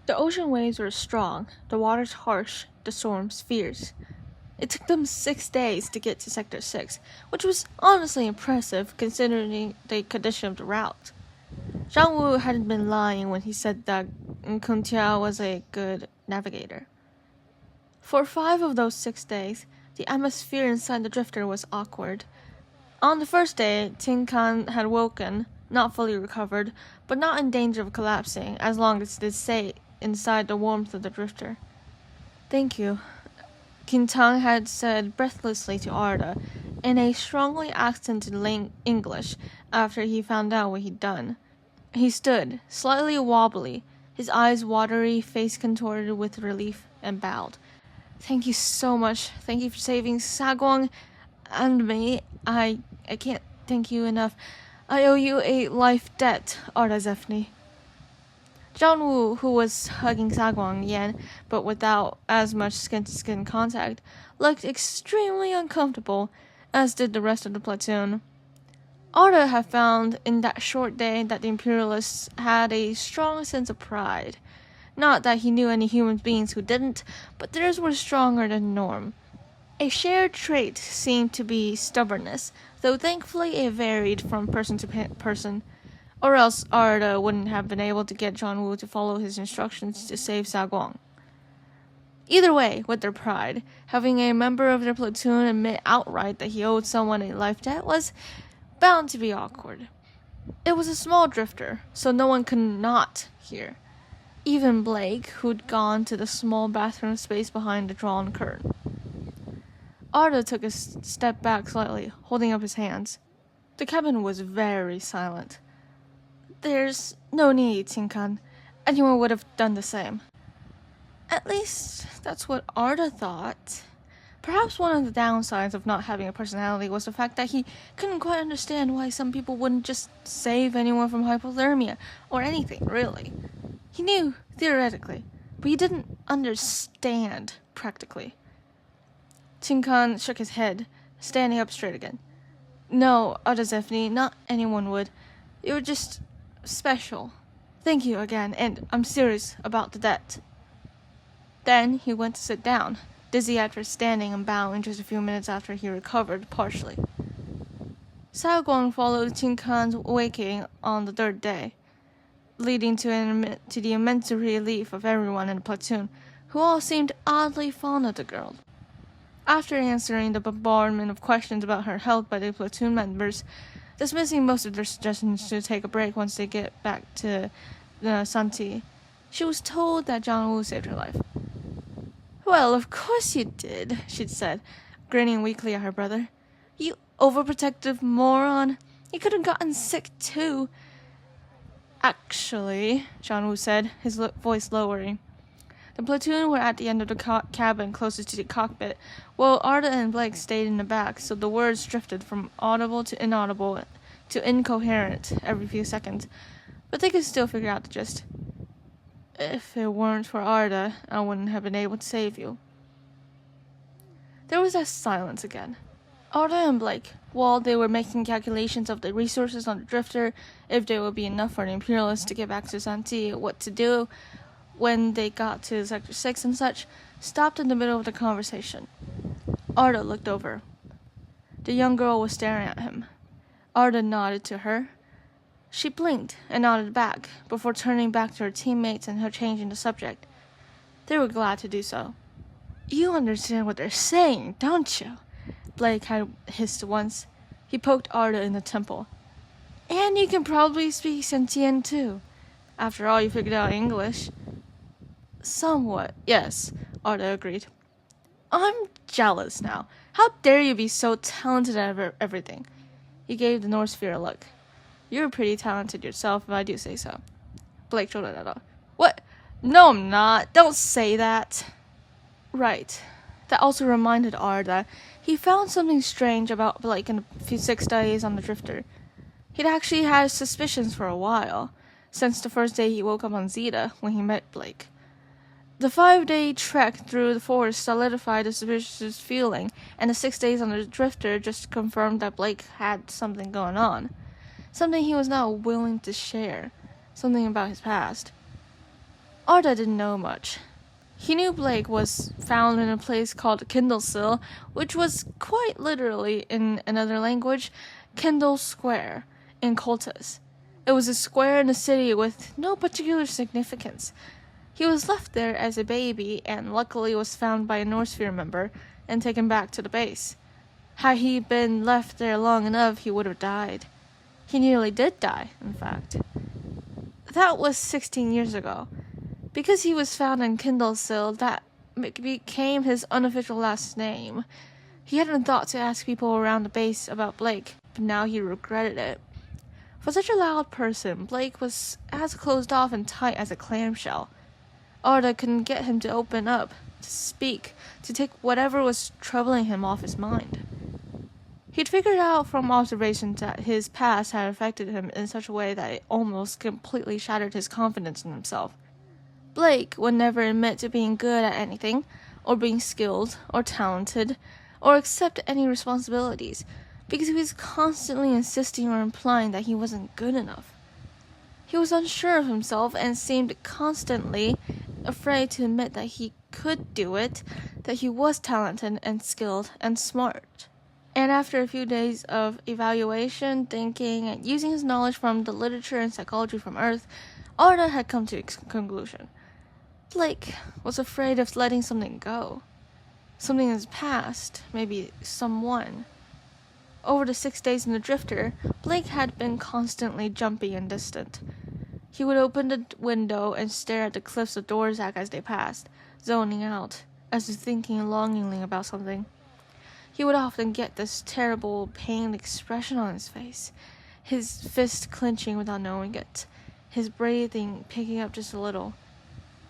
The ocean waves were strong, the waters harsh, the storms fierce. It took them 6 days to get to Sector 6, which was honestly impressive considering the condition of the route. Zhang Wu hadn't been lying when he said that Kun Tiao was a good navigator. For 5 of those 6 days, the atmosphere inside the drifter was awkward. On the first day, Tin Kan had woken, not fully recovered, but not in danger of collapsing as long as they stayed inside the warmth of the drifter. "Thank you," Quintang had said breathlessly to Arda, in a strongly accented English, after he found out what he'd done. He stood, slightly wobbly, his eyes watery, face contorted with relief, and bowed. "Thank you so much. Thank you for saving Saguang and me. I can't thank you enough. I owe you a life debt, Arda Zeffni." Zhang Wu, who was hugging Saguang Yan, but without as much skin-to-skin contact, looked extremely uncomfortable, as did the rest of the platoon. Arda had found in that short day that the Imperialists had a strong sense of pride. Not that he knew any human beings who didn't, but theirs were stronger than the norm. A shared trait seemed to be stubbornness, though thankfully it varied from person to person, or else Arda wouldn't have been able to get Zhang Wu to follow his instructions to save Saguang. Either way, with their pride, having a member of their platoon admit outright that he owed someone a life debt was bound to be awkward. It was a small drifter, so no one could not hear. Even Blake, who'd gone to the small bathroom space behind the drawn curtain. Arda took a step back slightly, holding up his hands. The cabin was very silent. "There's no need, Tinkan. Anyone would have done the same." At least, that's what Arda thought. Perhaps one of the downsides of not having a personality was the fact that he couldn't quite understand why some people wouldn't just save anyone from hypothermia, or anything, really. He knew, theoretically, but he didn't understand, practically. Tinkan shook his head, standing up straight again. "No, Arda Zeffni, not anyone would. You're just special. Thank you again, and I'm serious about the debt." Then he went to sit down, dizzy after standing and bowing just a few minutes after he recovered partially. Saguang followed Tinkan's waking on the 3rd day, leading to the immense relief of everyone in the platoon, who all seemed oddly fond of the girl. After answering the bombardment of questions about her health by the platoon members, dismissing most of their suggestions to take a break once they get back to Santi, she was told that Zhang Wu saved her life. "Well, of course you did," she'd said, grinning weakly at her brother. "You overprotective moron. You could have gotten sick too." "Actually," Zhang Wu said, his voice lowering. The platoon were at the end of the cabin closest to the cockpit, while Arda and Blake stayed in the back, so the words drifted from audible to inaudible to incoherent every few seconds, but they could still figure out the gist. "If it weren't for Arda, I wouldn't have been able to save you." There was that silence again. Arda and Blake, while they were making calculations of the resources on the drifter, if there would be enough for the Imperialists to get back to Santi, what to do when they got to Sector 6 and such, stopped in the middle of the conversation. Arda looked over. The young girl was staring at him. Arda nodded to her. She blinked and nodded back, before turning back to her teammates and her changing the subject. They were glad to do so. "You understand what they're saying, don't you?" Blake had hissed once. He poked Arda in the temple. "And you can probably speak Sentian too. After all, you figured out English." "Somewhat, yes," Arda agreed. "I'm jealous now. How dare you be so talented at everything?" He gave the North Sphere a look. "You're pretty talented yourself, if I do say so." Blake showed it off. "What? No, I'm not. Don't say that." Right. That also reminded Arda he found something strange about Blake in the few 6 days on the drifter. He'd actually had suspicions for a while, since the first day he woke up on Zeta when he met Blake. The 5-day trek through the forest solidified the suspicious feeling, and the 6 days on the drifter just confirmed that Blake had something going on. Something he was not willing to share. Something about his past. Arda didn't know much. He knew Blake was found in a place called Kindlesill, which was quite literally, in another language, Kindle Square, in Coltus. It was a square in the city with no particular significance. He was left there as a baby and luckily was found by a Norsphere member and taken back to the base. Had he been left there long enough, he would have died. He nearly did die, in fact. That was 16 years ago. Because he was found in Kindlesill, that became his unofficial last name. He hadn't thought to ask people around the base about Blake, but now he regretted it. For such a loud person, Blake was as closed off and tight as a clamshell. Arda couldn't get him to open up, to speak, to take whatever was troubling him off his mind. He'd figured out from observations that his past had affected him in such a way that it almost completely shattered his confidence in himself. Blake would never admit to being good at anything, or being skilled, or talented, or accept any responsibilities, because he was constantly insisting or implying that he wasn't good enough. He was unsure of himself and seemed constantly afraid to admit that he could do it, that he was talented and skilled and smart. And after a few days of evaluation, thinking, and using his knowledge from the literature and psychology from Earth, Arda had come to a conclusion. Blake was afraid of letting something go. Something in his past, maybe someone. Over the 6 days in the Drifter, Blake had been constantly jumpy and distant. He would open the window and stare at the cliffs of Dorzak as they passed, zoning out, as if thinking longingly about something. He would often get this terrible, pained expression on his face, his fist clenching without knowing it, his breathing picking up just a little.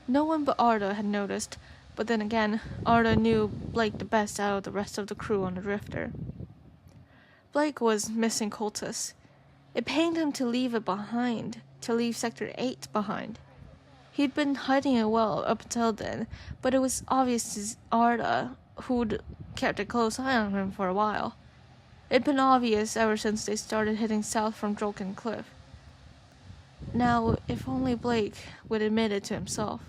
No one but Arda had noticed, but then again, Arda knew Blake the best out of the rest of the crew on the Drifter. Blake was missing Coltus. It pained him to leave it behind, to leave Sector 8 behind. He'd been hiding it well up until then, but it was obvious to Arda, who'd kept a close eye on him for a while. It'd been obvious ever since they started heading south from Drolkin Cliff. Now, if only Blake would admit it to himself.